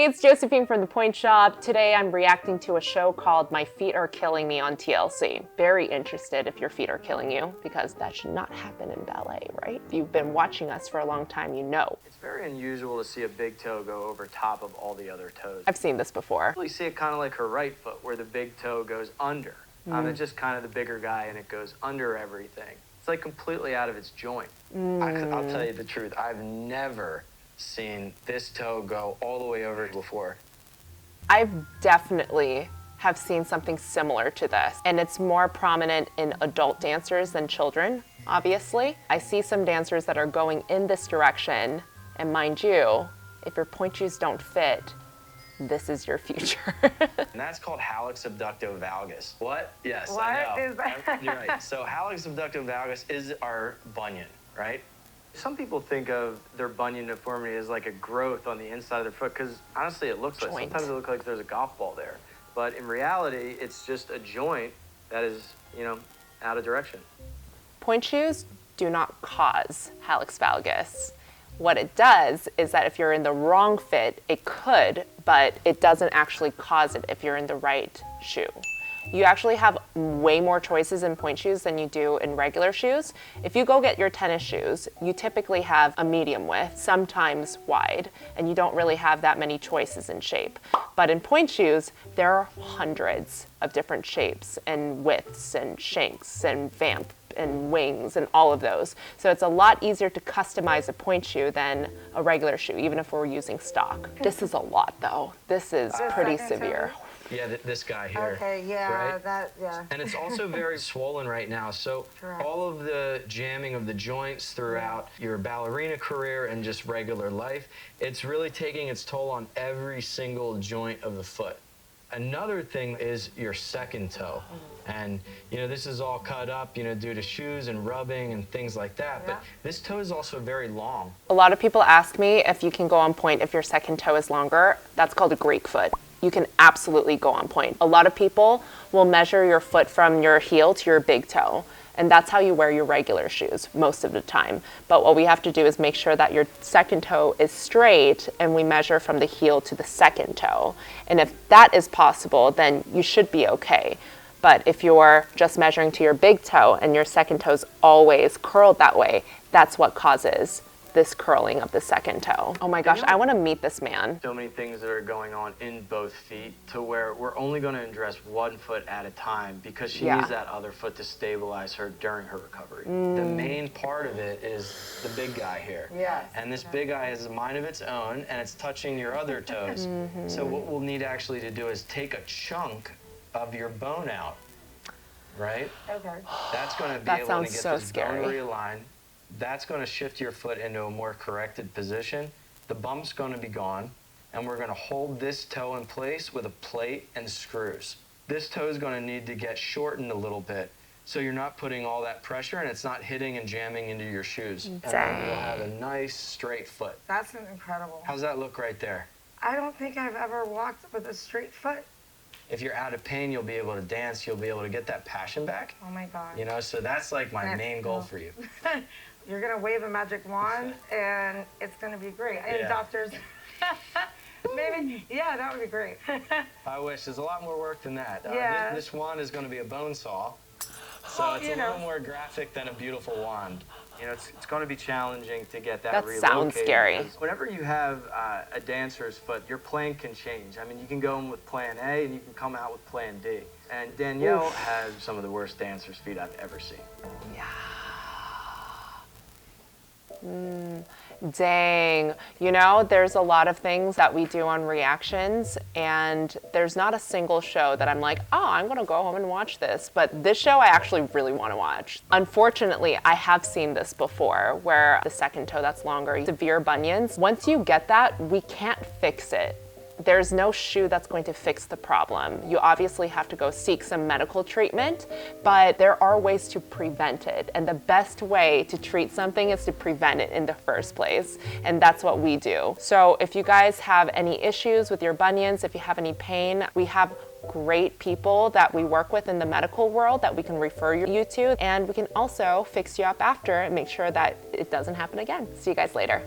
Hey, it's Josephine from the Pointe shop. Today I'm reacting to a show called My Feet Are Killing Me on TLC. Very interested if your feet are killing you, because that should not happen in ballet, right? If you've been watching us for a long time, you know. It's very unusual to see a big toe go over top of all the other toes. I've seen this before. You see it kind of like her right foot, where the big toe goes under. It's just kind of the bigger guy, and it goes under everything. It's like completely out of its joint. I'll tell you the truth, I've never seen this toe go all the way over before. I've definitely have seen something similar to this, and it's more prominent in adult dancers than children, obviously. I see some dancers that are going in this direction, and mind you, if your pointe shoes don't fit, this is your future. And that's called hallux abducto valgus. What? Yes, what I know. Is that? You're right. So hallux abducto valgus is our bunion, right? Some people think of their bunion deformity as like a growth on the inside of their foot, because honestly it looks like, sometimes it looks like there's a golf ball there. But in reality, it's just a joint that is, out of direction. Pointe shoes do not cause hallux valgus. What it does is that if you're in the wrong fit, it could, but it doesn't actually cause it if you're in the right shoe. You actually have way more choices in pointe shoes than you do in regular shoes. If you go get your tennis shoes, you typically have a medium width, sometimes wide, and you don't really have that many choices in shape. But in pointe shoes, there are hundreds of different shapes and widths and shanks and vamp and wings and all of those. So it's a lot easier to customize a pointe shoe than a regular shoe, even if we're using stock. This is a lot though. This is pretty severe. Yeah, this guy here. Okay, yeah, right? yeah. And it's also very swollen right now. So all of the jamming of the joints throughout your ballerina career and just regular life, it's really taking its toll on every single joint of the foot. Another thing is your second toe. And, this is all cut up, due to shoes and rubbing and things like that. But this toe is also very long. A lot of people ask me if you can go on pointe if your second toe is longer. That's called a Greek foot. You can absolutely go on pointe. A lot of people will measure your foot from your heel to your big toe, and that's how you wear your regular shoes most of the time. But what we have to do is make sure that your second toe is straight, and we measure from the heel to the second toe. And if that is possible, then you should be okay. But if you're just measuring to your big toe and your second toe's always curled that way, that's what causes this curling of the second toe. Oh my gosh, I want to meet this man. So many things that are going on in both feet to where we're only going to address one foot at a time, because she needs that other foot to stabilize her during her recovery. The main part of it is the big guy here. Yes. And this big guy has a mind of its own, and it's touching your other toes. So what we'll need actually to do is take a chunk of your bone out, right? Okay. That's going to be That able sounds to get so this scary. bone realigned. That's going to shift your foot into a more corrected position. The bump's going to be gone, and we're going to hold this toe in place with a plate and screws. This toe is going to need to get shortened a little bit, so you're not putting all that pressure and it's not hitting and jamming into your shoes. And then you'll have a nice straight foot. That's incredible. How's that look right there? I don't think I've ever walked with a straight foot. If you're out of pain, you'll be able to dance, you'll be able to get that passion back. Oh my God. So that's like my main goal for you. You're gonna wave a magic wand and it's gonna be great. And doctors, maybe, that would be great. I wish. There's a lot more work than that. This wand is gonna be a bone saw. So it's a little more graphic than a beautiful wand. It's going to be challenging to get that relocated. That sounds scary. Whenever you have a dancer's foot, your plan can change. I mean, you can go in with plan A and you can come out with plan D. And Danielle has some of the worst dancer's feet I've ever seen. Yeah. Dang. There's a lot of things that we do on reactions, and there's not a single show that I'm like, oh, I'm going to go home and watch this. But this show I actually really want to watch. Unfortunately, I have seen this before, where the second toe that's longer, severe bunions. Once you get that, we can't fix it. There's no shoe that's going to fix the problem. You obviously have to go seek some medical treatment, but there are ways to prevent it. And the best way to treat something is to prevent it in the first place. And that's what we do. So if you guys have any issues with your bunions, if you have any pain, we have great people that we work with in the medical world that we can refer you to. And we can also fix you up after and make sure that it doesn't happen again. See you guys later.